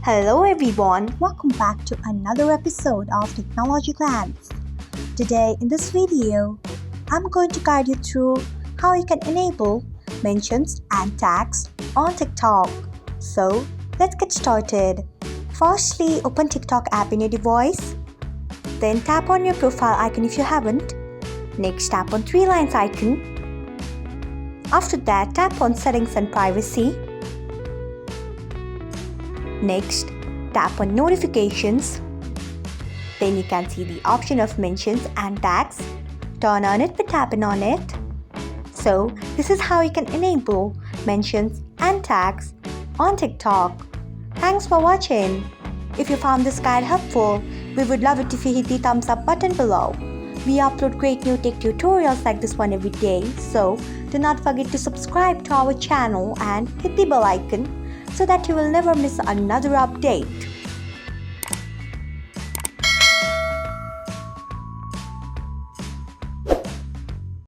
Hello everyone, welcome back to another episode of Technologyglance. Today in this video, I'm going to guide you through how you can enable mentions and tags on TikTok. So let's get started. Firstly, open TikTok app in your device. Then tap on your profile icon if you haven't. Next, tap on three lines icon. After that, tap on settings and privacy. Next, tap on notifications. Then you can see the option of mentions and tags. Turn on it by tapping on it. So, this is how you can enable mentions and tags on TikTok. Thanks for watching. If you found this guide helpful, we would love it if you hit the thumbs up button below. We upload great new tech tutorials like this one every day, so do not forget to subscribe to our channel and hit the bell icon so that you will never miss another update.